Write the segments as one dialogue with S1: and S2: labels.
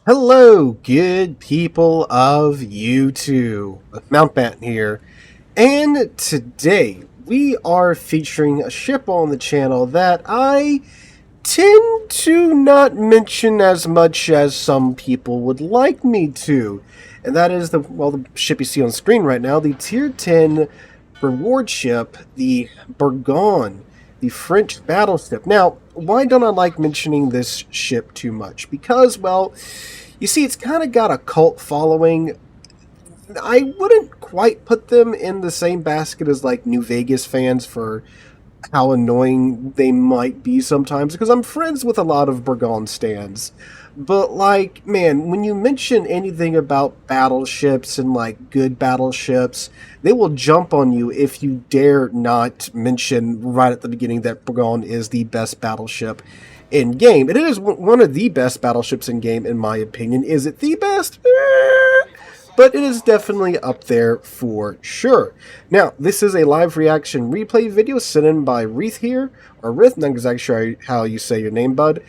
S1: Hello, good people of YouTube. Mountbatten here, and today we are featuring a ship on the channel that I tend to not mention as much as some people would like me to, and that is the ship you see on screen right now, the Tier 10 reward ship, the Bourgogne, the French battleship. Now, why don't I like mentioning this ship too much? Because, well, you see, it's kind of got a cult following. I wouldn't quite put them in the same basket as like New Vegas fans for how annoying they might be sometimes, because I'm friends with a lot of Bourgogne stands. But like, man, when you mention anything about battleships and like good battleships, they will jump on you if you dare not mention right at the beginning that Bourgogne is the best battleship in game. It is one of the best battleships in game, in my opinion. Is it the best? But it is definitely up there for sure. Now, this is a live reaction replay video sent in by Reith here, or Rith, not exactly sure how you say your name, bud,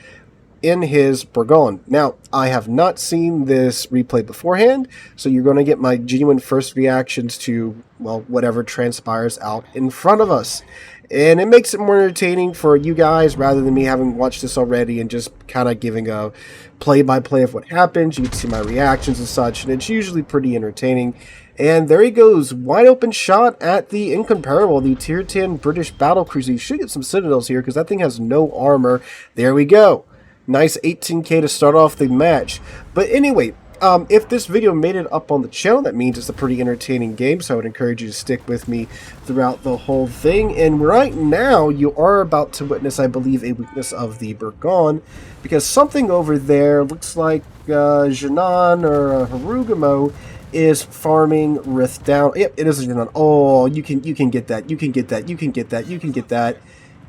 S1: in his Bourgogne. Now, I have not seen this replay beforehand, so you're going to get my genuine first reactions to, well, whatever transpires out in front of us. And it makes it more entertaining for you guys rather than me having watched this already and just kind of giving a play-by-play of what happens. You can see my reactions and such, and it's usually pretty entertaining. And there he goes, wide open shot at the incomparable, the Tier 10 British battlecruiser. You should get some citadels here because that thing has no armor. There we go. Nice 18k to start off the match. But anyway, if this video made it up on the channel, that means it's a pretty entertaining game, so I would encourage you to stick with me throughout the whole thing. And right now, you are about to witness, I believe, a weakness of the Bourgogne, because something over there looks like Janan or Harugamo is farming Rith down. Yep, it is a Janan. Oh, you can get that. You can get that. You can get that. You can get that.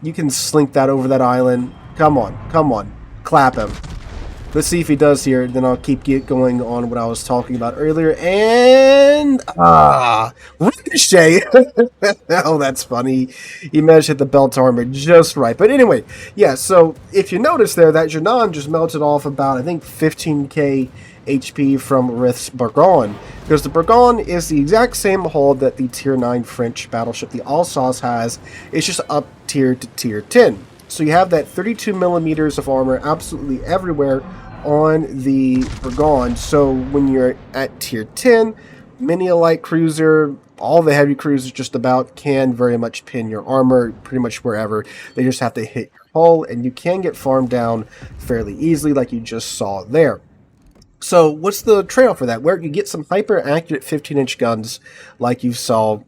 S1: You can slink that over that island. Come on. Come on. Clap him. Let's see if he does here, then I'll keep going on what I was talking about earlier. And ricochet. Oh, that's funny. He managed to hit the belt armor just right. But anyway, yeah, so if you notice there, that Janan just melted off about, I think, 15k HP from Rith's Bourgogne, because the Bourgogne is the exact same hull that the Tier 9 French battleship, the Alsace, has. It's just up tier to Tier 10. So you have that 32 millimeters of armor absolutely everywhere on the Bourgogne. So when you're at Tier 10, many a light cruiser, all the heavy cruisers just about can very much pin your armor pretty much wherever. They just have to hit your hull, and you can get farmed down fairly easily like you just saw there. So what's the trade-off for that? Where you get some hyper-accurate 15-inch guns like you saw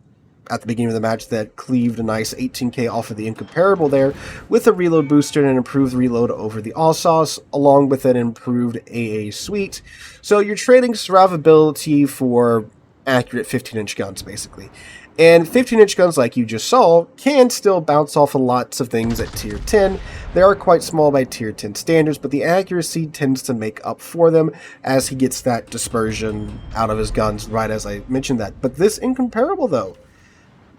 S1: at the beginning of the match that cleaved a nice 18k off of the incomparable there, with a reload booster and an improved reload over the Alsace, along with an improved AA suite. So you're trading survivability for accurate 15-inch guns, basically. And 15-inch guns, like you just saw, can still bounce off of lots of things at Tier 10. They are quite small by Tier 10 standards, but the accuracy tends to make up for them as he gets that dispersion out of his guns, right as I mentioned that. But this incomparable, though,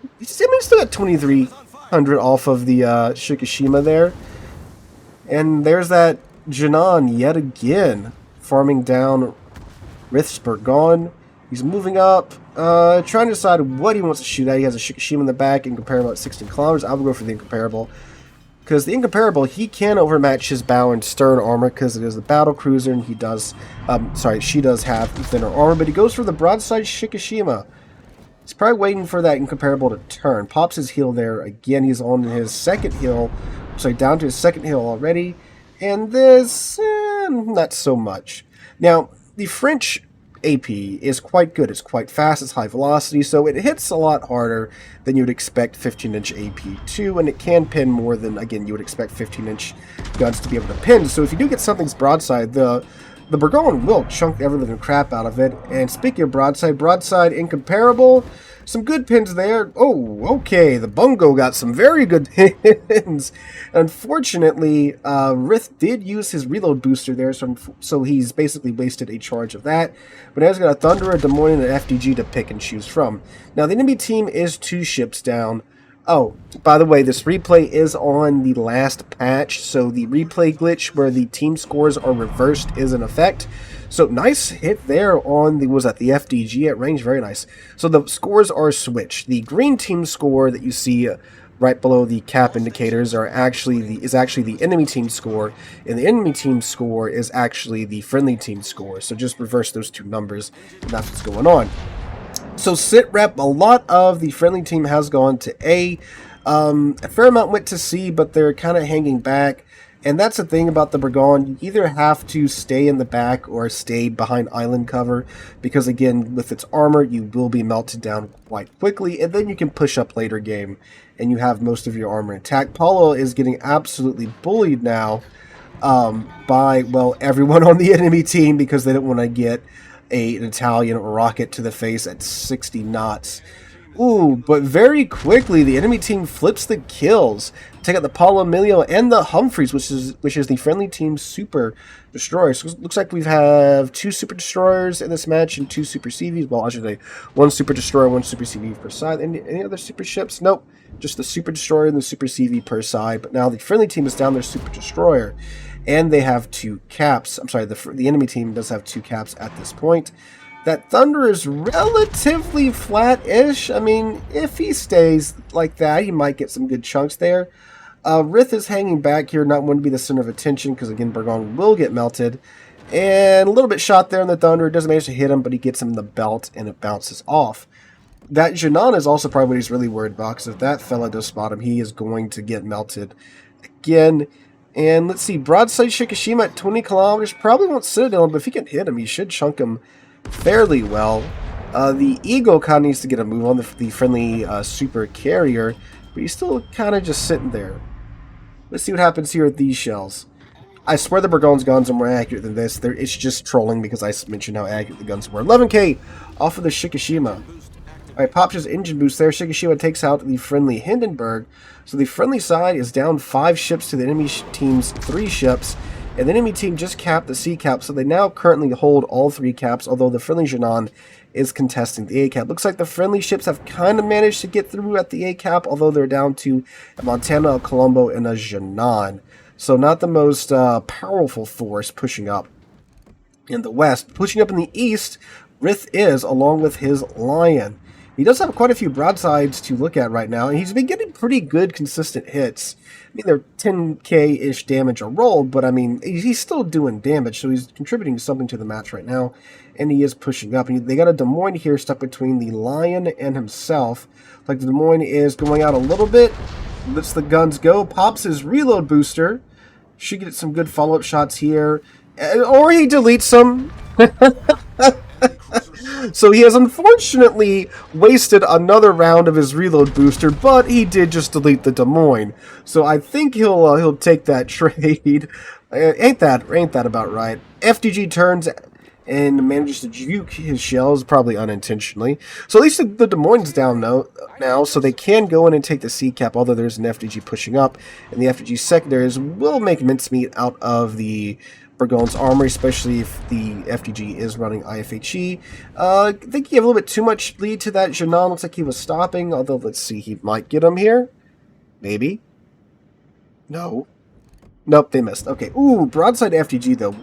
S1: I mean, still got 2,300 off of the Shikishima there. And there's that Janan yet again, farming down Rith's Bourgogne. He's moving up, trying to decide what he wants to shoot at. He has a Shikishima in the back, incomparable at 16 kilometers. I would go for the incomparable, because the incomparable, he can overmatch his bow and stern armor because it is the battle cruiser, and he does, she does have thinner armor, but he goes for the broadside Shikishima. He's probably waiting for that incomparable to turn. Pops his heel there. Again, he's on his second heel. So down to his second heel already. And this, not so much. Now, the French AP is quite good. It's quite fast. It's high velocity. So it hits a lot harder than you would expect 15-inch AP to. And it can pin more than, again, you would expect 15-inch guns to be able to pin. So if you do get something's broadside, the Bourgogne will chunk every living crap out of it. And speaking of broadside incomparable, some good pins there. Oh, okay, the Bungo got some very good pins. Unfortunately, Rith did use his reload booster there, so he's basically wasted a charge of that. But now he's got a Thunderer, Des Moines, and an FDG to pick and choose from. Now, the enemy team is 2 ships down. Oh, by the way, this replay is on the last patch, so the replay glitch where the team scores are reversed is in effect. So nice hit there on the, was that the FDG at range? Very nice. So the scores are switched. The green team score that you see right below the cap indicators are actually the enemy team score, and the enemy team score is actually the friendly team score. So just reverse those two numbers, and that's what's going on. So sit rep, a lot of the friendly team has gone to A. A fair amount went to C, but they're kind of hanging back. And that's the thing about the Bourgogne. You either have to stay in the back or stay behind island cover, because again, with its armor, you will be melted down quite quickly, and then you can push up later game, and you have most of your armor intact. Paulo is getting absolutely bullied now by, well, everyone on the enemy team, because they don't want to get an Italian rocket to the face at 60 knots. Ooh, but very quickly the enemy team flips the kills. Take out the Paulo Emilio and the Humphreys, which is the friendly team's super destroyer. So it looks like we have 2 super destroyers in this match and 2 super CVs. Well, I should say 1 super destroyer, 1 super CV per side. Any other super ships? Nope. Just the super destroyer and the super CV per side. But now the friendly team is down their super destroyer, and they have 2 caps. I'm sorry, the enemy team does have 2 caps at this point. That Thunder is relatively flat-ish. I mean, if he stays like that, he might get some good chunks there. Rith is hanging back here, not wanting to be the center of attention, because again, Bourgogne will get melted. And a little bit shot there in the Thunder. It doesn't manage to hit him, but he gets him in the belt, and it bounces off. That Janan is also probably what he's really worried about, because if that fella does spot him, he is going to get melted again. And let's see, broadside Shikishima at 20 kilometers. Probably won't Citadel him, but if he can hit him, he should chunk him fairly well. The Eagle kind of needs to get a move on the friendly super carrier, but he's still kind of just sitting there. Let's see what happens here with these shells. I swear the Bourgogne's guns are more accurate than this. It's just trolling because I mentioned how accurate the guns were. 11k off of the Shikishima. Alright, pops his engine boost there. Shikishima takes out the friendly Hindenburg. So the friendly side is down 5 ships to the enemy team's 3 ships. And the enemy team just capped the C cap, so they now currently hold all 3 caps, although the friendly Janan is contesting the A cap. Looks like the friendly ships have kind of managed to get through at the A cap, although they're down to a Montana, a Colombo, and a Janan. So not the most powerful force pushing up in the west. Pushing up in the east, Rith is, along with his Lion. He does have quite a few broadsides to look at right now, and he's been getting pretty good, consistent hits. I mean, they're 10k-ish damage a roll, but I mean, he's still doing damage, so he's contributing something to the match right now, and he is pushing up. And they got a Des Moines here stuck between the Lion and himself. Like, the Des Moines is going out a little bit, lets the guns go, pops his reload booster, should get some good follow-up shots here, or he deletes them. So he has unfortunately wasted another round of his reload booster, but he did just delete the Des Moines. So I think he'll take that trade. Ain't that about right? FDG turns and manages to juke his shells, probably unintentionally. So at least the Des Moines is down now, so they can go in and take the C cap, although there's an FDG pushing up, and the FDG secondaries will make mincemeat out of the Bourgogne's armor, especially if the FDG is running IFHE. I think he have a little bit too much lead to that. Janan looks like he was stopping, although let's see, he might get him here. Maybe. No. Nope, they missed. Okay. Ooh, broadside FDG though.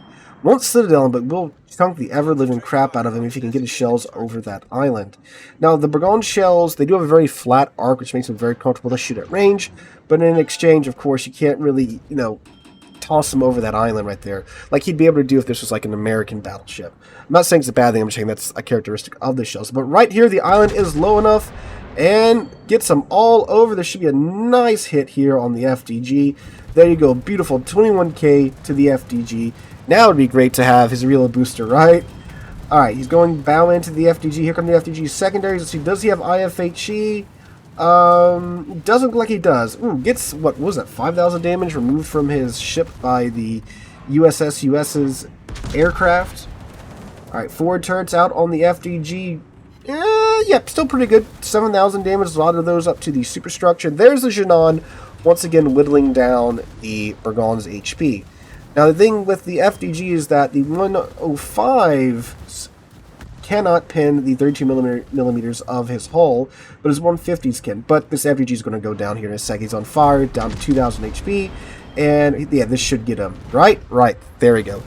S1: Won't Citadel him, but will chunk the ever-living crap out of him if he can get his shells over that island. Now, the Bourgogne shells, they do have a very flat arc, which makes them very comfortable to shoot at range, but in exchange, of course, you can't really, toss him over that island right there, like he'd be able to do if this was like an American battleship. I'm not saying it's a bad thing, I'm just saying that's a characteristic of the shells. But right here, the island is low enough and gets them all over. There should be a nice hit here on the FDG. There you go, beautiful 21k to the FDG. Now it would be great to have his reload booster, right? Alright, he's going bow into the FDG. Here come the FDG secondaries. Let's see, does he have IFHE? Doesn't look like he does. Ooh, gets, what was that, 5,000 damage removed from his ship by the USS's aircraft. Alright, forward turrets out on the FDG. Yep, still pretty good. 7,000 damage, a lot of those up to the superstructure. There's the Janan, once again whittling down the Bourgogne's HP. Now, the thing with the FDG is that the 105s cannot pin the 32 millimeters of his hull, but his 150s can. But this FDG is going to go down here in a sec. He's on fire, down to 2,000 HP, and yeah, this should get him. Right? Right. There we go.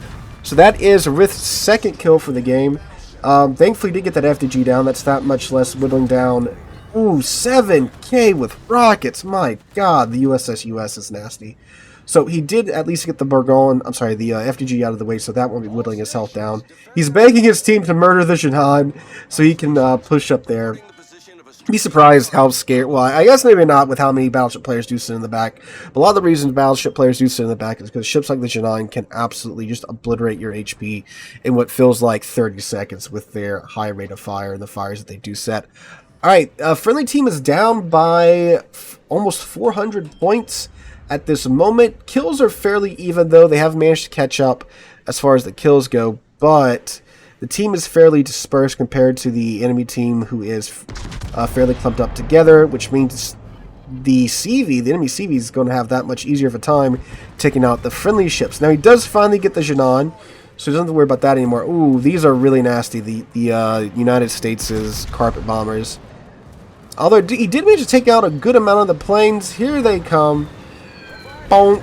S1: So that is Rith's second kill for the game. Thankfully, he did get that FDG down. That's that much less whittling down. Ooh, 7K with rockets. My God, the USS US is nasty. So he did at least get the Bourgogne, I'm sorry, the FDG out of the way, so that won't be whittling his health down. He's begging his team to murder the Jehan so he can push up there. Be surprised how scared, well, I guess maybe not with how many Battleship players do sit in the back. But a lot of the reasons Battleship players do sit in the back is because ships like the Jehan can absolutely just obliterate your HP in what feels like 30 seconds with their high rate of fire and the fires that they do set. Alright, friendly team is down by almost 400 points at this moment. Kills are fairly even, though. They have managed to catch up as far as the kills go, but the team is fairly dispersed compared to the enemy team, who is fairly clumped up together, which means the enemy CV, is going to have that much easier of a time taking out the friendly ships. Now, he does finally get the Jehan, so he doesn't have to worry about that anymore. Ooh, these are really nasty, the United States' carpet bombers. Although he did manage to take out a good amount of the planes. Here they come. Bonk.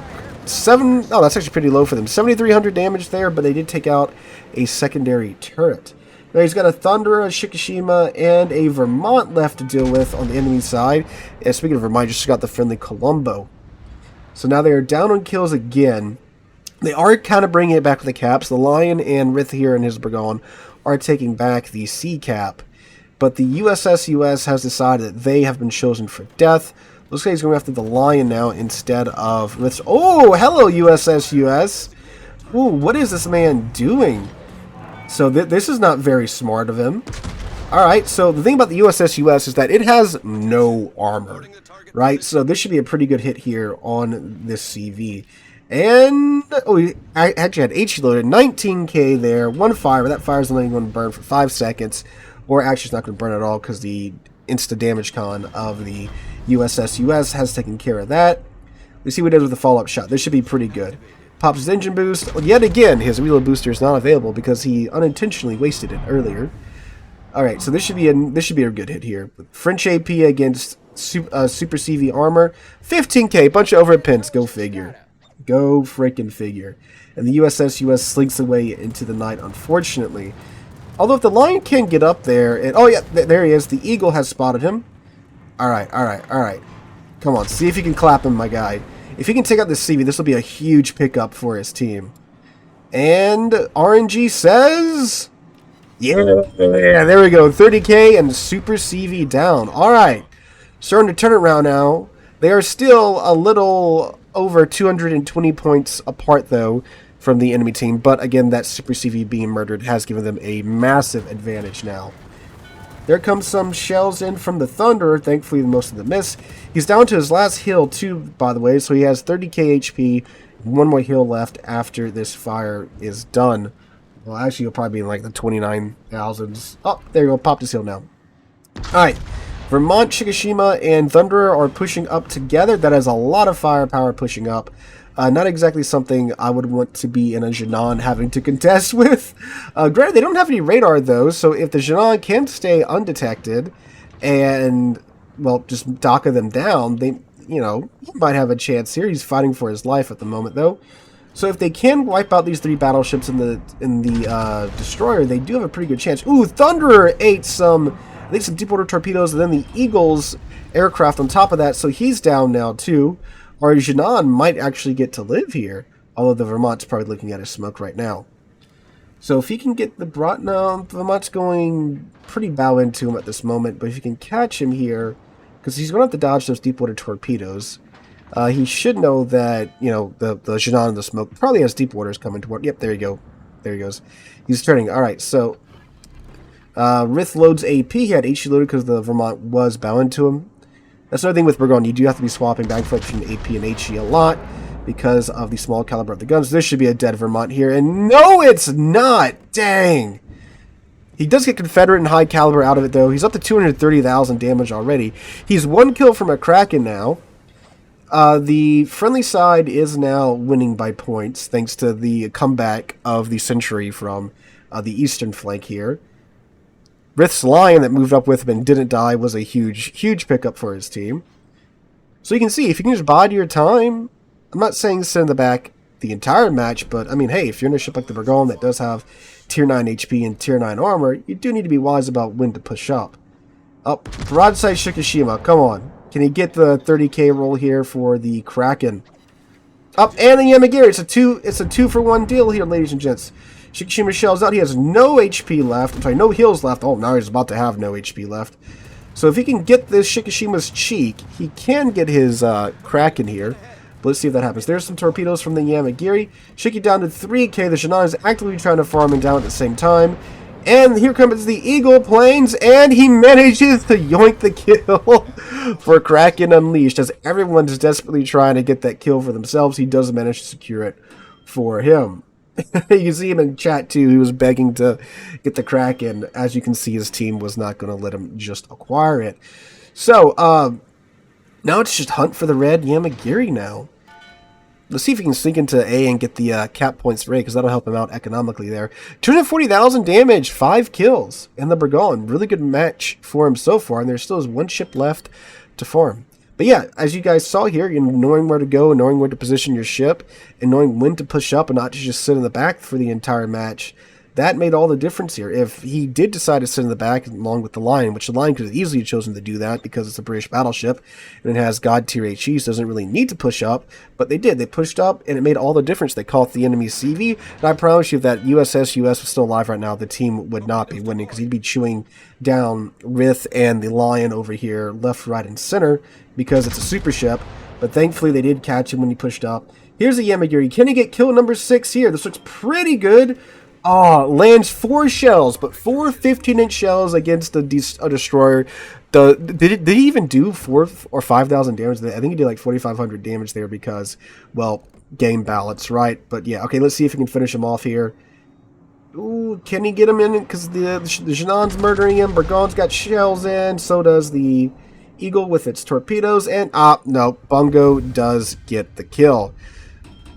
S1: Oh, that's actually pretty low for them. 7,300 damage there, but they did take out a secondary turret. Now he's got a Thunderer, a Shikishima, and a Vermont left to deal with on the enemy side. And speaking of Vermont, just got the friendly Colombo. So now they are down on kills again. They are kind of bringing it back with the caps. The Lion and Rith here in his Bourgogne are taking back the C cap. But the USS US has decided that they have been chosen for death. Looks like he's going after the Lion now instead of Rith's. Oh, hello, USS US. Ooh, what is this man doing? So this is not very smart of him. Alright, so the thing about the USS US is that it has no armor, right? So this should be a pretty good hit here on this CV. And, oh, I actually had HE loaded. 19K there, one fire. That fire is only going to burn for 5 seconds. Or actually it's not going to burn at all because the insta-damage con of the USS US has taken care of that. Let's see what it does with the follow-up shot. This should be pretty good. Pops his engine boost. Yet again, his reload booster is not available because he unintentionally wasted it earlier. Alright, so this should be a good hit here. French AP against Super CV armor. 15K, bunch of overhead pins. Go figure. Go freaking figure. And the USS US slinks away into the night, unfortunately. Although if the Lion can get up there, and oh yeah, there he is. The Eagle has spotted him. Alright. Come on, see if you can clap him, my guy. If he can take out this CV, this will be a huge pickup for his team. And RNG says... Yeah, there we go. 30K and Super CV down. Alright, starting to turn it around now. They are still a little over 220 points apart, though, from the enemy team, but again, that Super CV being murdered has given them a massive advantage now. There comes some shells in from the Thunderer, thankfully most of them miss. He's down to his last heal too, by the way, so he has 30k HP, one more heal left after this fire is done. Well, actually, he'll probably be in like the 29,000s. Oh, there you go, popped his heal now. Alright, Vermont, Shikishima, and Thunderer are pushing up together. That has a lot of firepower pushing up. Not exactly something I would want to be in a Jehan having to contest with. Granted, they don't have any radar, though, so if the Jehan can stay undetected and, well, just DACA them down, they, you know, he might have a chance here. He's fighting for his life at the moment, though. So if they can wipe out these 3 battleships in the destroyer, they do have a pretty good chance. Ooh, Thunderer ate some deep-water torpedoes, and then the Eagle's aircraft on top of that, so he's down now, too. Or Jehan might actually get to live here, although the Vermont's probably looking at his smoke right now. So if he can get the no, Vermont's going pretty bow into him at this moment, but if you can catch him here, because he's going to have to dodge those deep-water torpedoes, he should know that, you know, the Jehan in the smoke probably has deep waters coming toward. Yep, there you go. There he goes. He's turning. All right, so Rith loads AP. He had HE loaded because the Vermont was bowing to him. That's another thing with Bourgogne. You do have to be swapping back between AP and HE a lot because of the small caliber of the guns. This should be a dead Vermont here. And no, it's not. Dang. He does get Confederate and high caliber out of it, though. He's up to 230,000 damage already. He's 1 kill from a Kraken now. The friendly side is now winning by points, thanks to the comeback of the Century from the eastern flank here. Rith's Lion that moved up with him and didn't die was a huge pickup for his team. So you can see, if you can just bide your time, I'm not saying sit in the back the entire match, but I mean, hey, if you're in a ship like the Bourgogne that does have tier 9 HP and tier 9 armor, you do need to be wise about when to push up. Up, broadside Shikishima, come on. Can he get the 30k roll here for the Kraken? Up, and the Yamagiri. It's a 2-for-1 deal here, ladies and gents. Shikishima shells out. He has no HP left. I'm sorry, no heals left. Oh, now he's about to have no HP left. So if he can get this Shikishima's cheek, he can get his Kraken here. But let's see if that happens. There's some torpedoes from the Yamagiri. Shiki down to 3k. The Shannon is actively trying to farm him down at the same time. And here comes the Eagle planes, and he manages to yoink the kill for Kraken Unleashed. As everyone's desperately trying to get that kill for themselves, he does manage to secure it for him. You can see him in chat too. He was begging to get the Kraken. As you can see, his team was not going to let him just acquire it. So, now it's just hunt for the red Yamagiri now. Let's see if he can sneak into A and get the cap points rate, because that'll help him out economically there. 240,000 damage, 5 kills in the Bourgogne. Really good match for him so far, and there still is 1 ship left to farm. But yeah, as you guys saw here, you know, knowing where to go, knowing where to position your ship, and knowing when to push up and not to just sit in the back for the entire match, that made all the difference here. If he did decide to sit in the back along with the Lion, which the Lion could have easily chosen to do that because it's a British battleship and it has God tier HE, so doesn't really need to push up, but they did. They pushed up and it made all the difference. They caught the enemy CV, and I promise you if that USS US was still alive right now, the team would not be winning because he'd be chewing down Rith and the Lion over here left, right, and center because it's a super ship, but thankfully they did catch him when he pushed up. Here's a Yamagiri. Can he get kill number 6 here? This looks pretty good. Lands 4 shells, but 4 15-inch shells against a destroyer. Did he even do 4,000 or 5,000 damage? I think he did like 4,500 damage there because, well, game balance, right? But yeah, okay, let's see if he can finish him off here. Ooh, can he get him in? Because the Janon's murdering him. Bourgogne's got shells in. So does the Eagle with its torpedoes. And, no, Bungo does get the kill.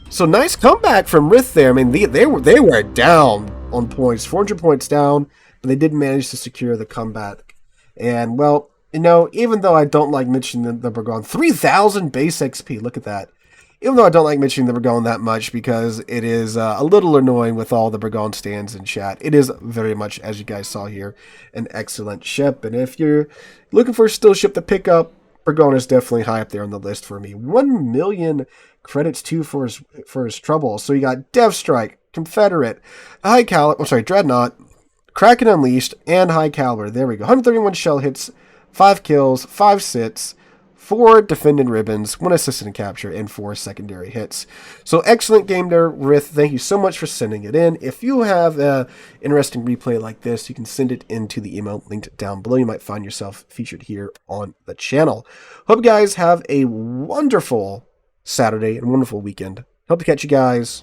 S1: So nice comeback from Rith there. I mean, they were down on points, 400 points down, but they did manage to secure the comeback. And, well, you know, even though I don't like mentioning the Bourgogne, 3,000 base XP, look at that. Even though I don't like mentioning the Bourgogne that much because it is a little annoying with all the Bourgogne stands in chat, it is very much, as you guys saw here, an excellent ship. And if you're looking for a still ship to pick up, Bourgogne is definitely high up there on the list for me. 1 million credits too for his trouble. So you got Dev Strike, Confederate, High Caliber, Dreadnought, Kraken Unleashed, and High Caliber. There we go. 131 shell hits, 5 kills, 5 sits, 4 defended ribbons, 1 assisted in capture, and 4 secondary hits. So excellent game there, Rith. Thank you so much for sending it in. If you have an interesting replay like this, you can send it into the email linked down below. You might find yourself featured here on the channel. Hope you guys have a wonderful Saturday and wonderful weekend. Hope to catch you guys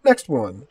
S1: next one.